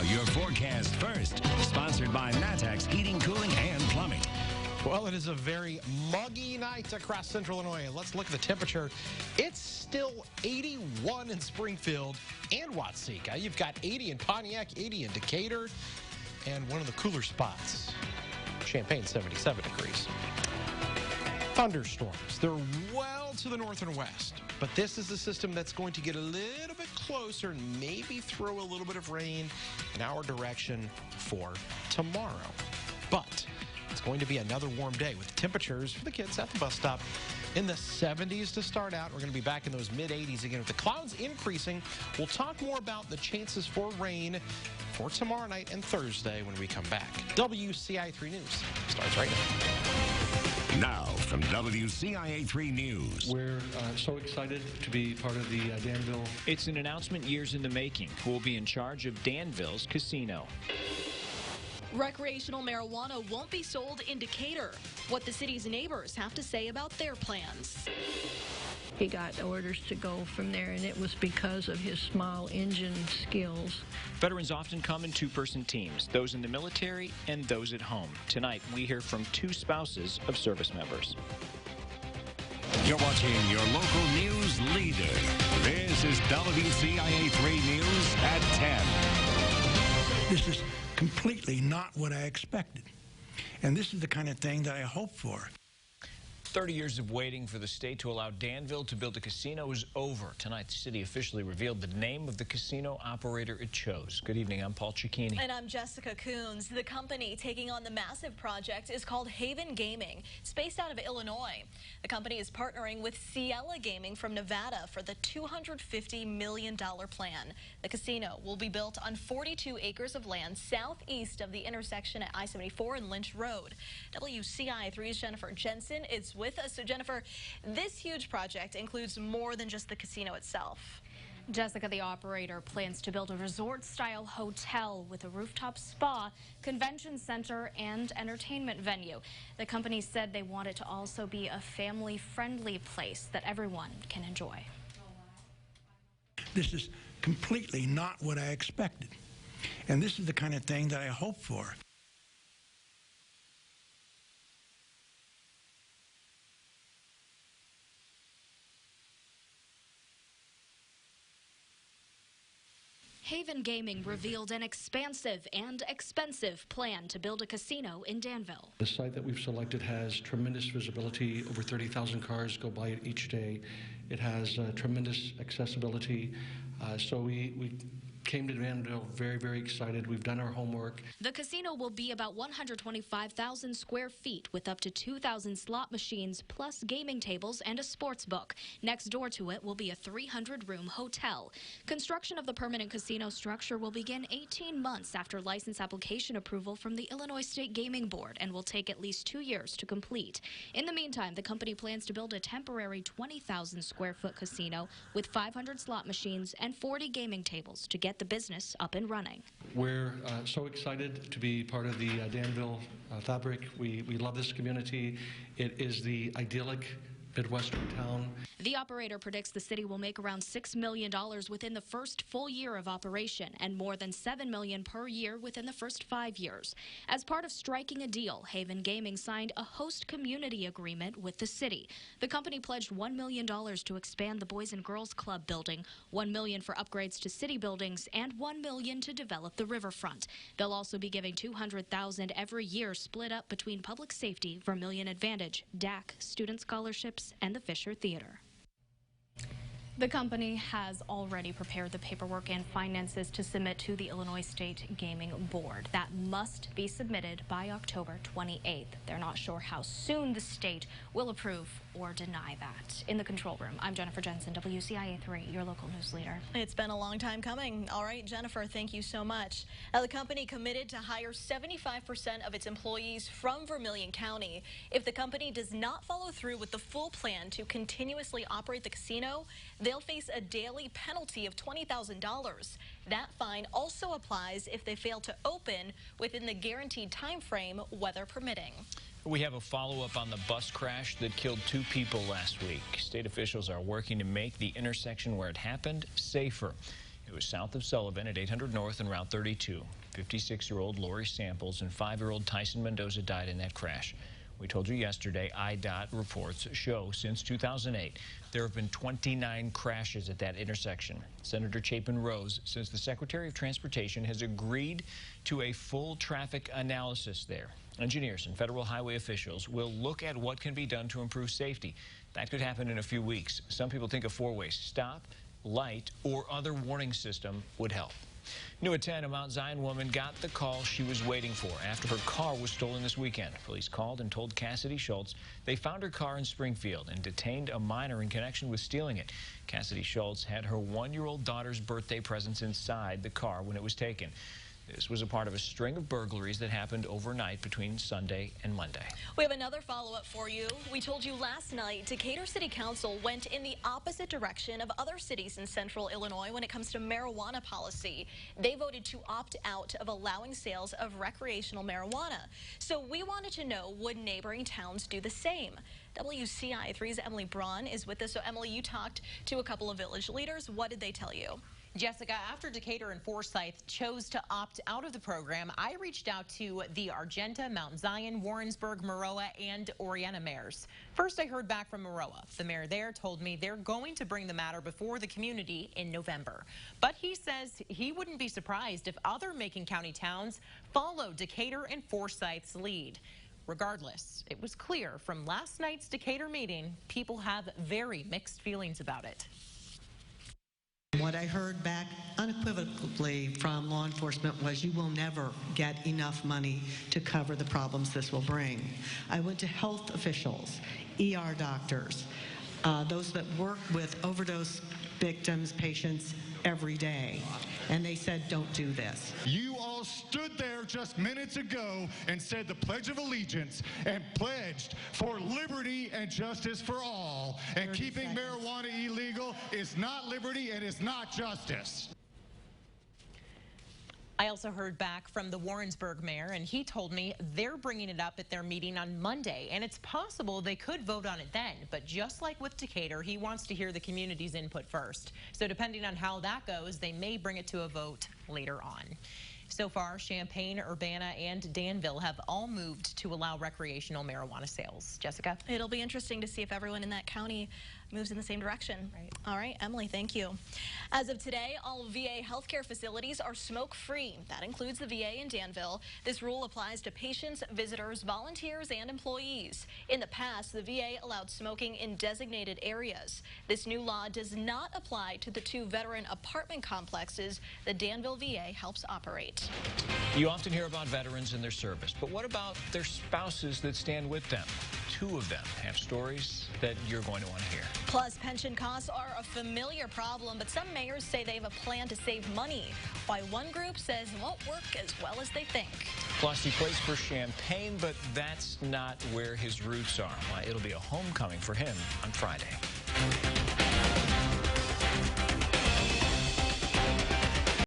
your forecast first. Sponsored by Matex Heating, Cooling, and Plumbing. Well, it is a very muggy night across central Illinois. Let's look at the temperature. It's still 81 in Springfield and Watsika. You've got 80 in Pontiac, 80 in Decatur, and one of the cooler spots, Champaign, 77 degrees. Thunderstorms. They're well to the north and west, but this is the system that's going to get a little bit closer and maybe throw a little bit of rain in our direction for tomorrow. But it's going to be another warm day with temperatures for the kids at the bus stop in the 70s to start out. We're going to be back in those mid-80s again with the clouds increasing. We'll talk more about the chances for rain for tomorrow night and Thursday when we come back. WCIA 3 News starts right now. Now from WCIA 3 News. We're so excited to be part of the Danville. It's an announcement years in the making. Who will be in charge of Danville's casino? Recreational marijuana won't be sold in Decatur. What the city's neighbors have to say about their plans. He got orders to go from there, and it was because of his small engine skills. Veterans often come in two-person teams, those in the military and those at home. Tonight, we hear from two spouses of service members. You're watching your local news leader. This is WCIA 3 News at 10. This is completely not what I expected. And this is the kind of thing that I hoped for. 30 years of waiting for the state to allow Danville to build a casino is over. Tonight, the city officially revealed the name of the casino operator it chose. Good evening, I'm Paul Cicchini. And I'm Jessica Coons. The company taking on the massive project is called Haven Gaming. It's based out of Illinois. The company is partnering with Ciela Gaming from Nevada for the $250 million plan. The casino will be built on 42 acres of land southeast of the intersection at I-74 and Lynch Road. WCIA 3's Jennifer Jensen is with us. So Jennifer, this huge project includes more than just the casino itself. Jessica, the operator, plans to build a resort-style hotel with a rooftop spa, convention center, and entertainment venue. The company said they want it to also be a family-friendly place that everyone can enjoy. This is completely not what I expected. And this is the kind of thing that I hoped for. Haven Gaming revealed an expansive and expensive plan to build a casino in Danville. The site that we've selected has tremendous visibility. Over 30,000 cars go by it each day. It has tremendous accessibility. So we came to Danville very, very excited. We've done our homework. The casino will be about 125,000 square feet with up to 2,000 slot machines plus gaming tables and a sports book. Next door to it will be a 300-room hotel. Construction of the permanent casino structure will begin 18 months after license application approval from the Illinois State Gaming Board and will take at least 2 years to complete. In the meantime, the company plans to build a temporary 20,000 square foot casino with 500 slot machines and 40 gaming tables to get the business up and running. We're so excited to be part of the Danville fabric. We love this community. It is the idyllic Midwestern town. The operator predicts the city will make around $6 million within the first full year of operation and more than $7 million per year within the first 5 years. As part of striking a deal, Haven Gaming signed a host community agreement with the city. The company pledged $1 million to expand the Boys and Girls Club building, $1 million for upgrades to city buildings, and $1 million to develop the riverfront. They'll also be giving $200,000 every year split up between public safety, Vermilion Advantage, DAC, student scholarships, and the Fisher Theater. The company has already prepared the paperwork and finances to submit to the Illinois State Gaming Board. That must be submitted by October 28th. They're not sure how soon the state will approve or deny that. In the control room, I'm Jennifer Jensen, WCIA 3, your local news leader. It's been a long time coming. All right, Jennifer, thank you so much. Now, the company committed to hire 75% of its employees from Vermilion County. If the company does not follow through with the full plan to continuously operate the casino, they'll face a daily penalty of $20,000. That fine also applies if they fail to open within the guaranteed time frame, weather permitting. We have a follow-up on the bus crash that killed 2 people last week. State officials are working to make the intersection where it happened safer. It was south of Sullivan at 800 North and Route 32. 56-year-old Lori Samples and 5-year-old Tyson Mendoza died in that crash. We told you yesterday, IDOT reports show since 2008, there have been 29 crashes at that intersection. Senator Chapin Rose says the Secretary of Transportation has agreed to a full traffic analysis there. Engineers and federal highway officials will look at what can be done to improve safety. That could happen in a few weeks. Some people think a four-way stop, light, or other warning system would help. New at 10, a Mount Zion woman got the call she was waiting for after her car was stolen this weekend. Police called and told Cassidy Schultz they found her car in Springfield and detained a minor in connection with stealing it. Cassidy Schultz had her 1-year-old daughter's birthday presents inside the car when it was taken. This was a part of a string of burglaries that happened overnight between Sunday and Monday. We have another follow-up for you. We told you last night Decatur City Council went in the opposite direction of other cities in central Illinois when it comes to marijuana policy. They voted to opt out of allowing sales of recreational marijuana. So we wanted to know, would neighboring towns do the same? WCIA 3's Emily Braun is with us. So Emily, you talked to a couple of village leaders. What did they tell you? Jessica, after Decatur and Forsyth chose to opt out of the program, I reached out to the Argenta, Mount Zion, Warrensburg, Maroa, and Oriana mayors. First, I heard back from Maroa. The mayor there told me they're going to bring the matter before the community in November. But he says he wouldn't be surprised if other Macon County towns follow Decatur and Forsyth's lead. Regardless, it was clear from last night's Decatur meeting, people have very mixed feelings about it. What I heard back unequivocally from law enforcement was you will never get enough money to cover the problems this will bring. I went to health officials, ER doctors, those that work with overdose victims, patients every day, and they said, don't do this. You all stood there just minutes ago and said the Pledge of Allegiance and pledged for liberty and justice for all. And keeping marijuana illegal is not liberty and is not justice. I also heard back from the Warrensburg mayor, and he told me they're bringing it up at their meeting on Monday, and it's possible they could vote on it then. But just like with Decatur, he wants to hear the community's input first. So depending on how that goes, they may bring it to a vote later on. So far, Champaign, Urbana, and Danville have all moved to allow recreational marijuana sales. Jessica? It'll be interesting to see if everyone in that county moves in the same direction. Right. All right, Emily, thank you. As of today, all VA healthcare facilities are smoke-free. That includes the VA in Danville. This rule applies to patients, visitors, volunteers, and employees. In the past, the VA allowed smoking in designated areas. This new law does not apply to the 2 veteran apartment complexes the Danville VA helps operate. You often hear about veterans and their service, but what about their spouses that stand with them? 2 of them have stories that you're going to want to hear. Plus, pension costs are a familiar problem, but some mayors say they have a plan to save money, while one group says it won't work as well as they think. Plus, he plays for Champaign, but that's not where his roots are. It'll be a homecoming for him on Friday.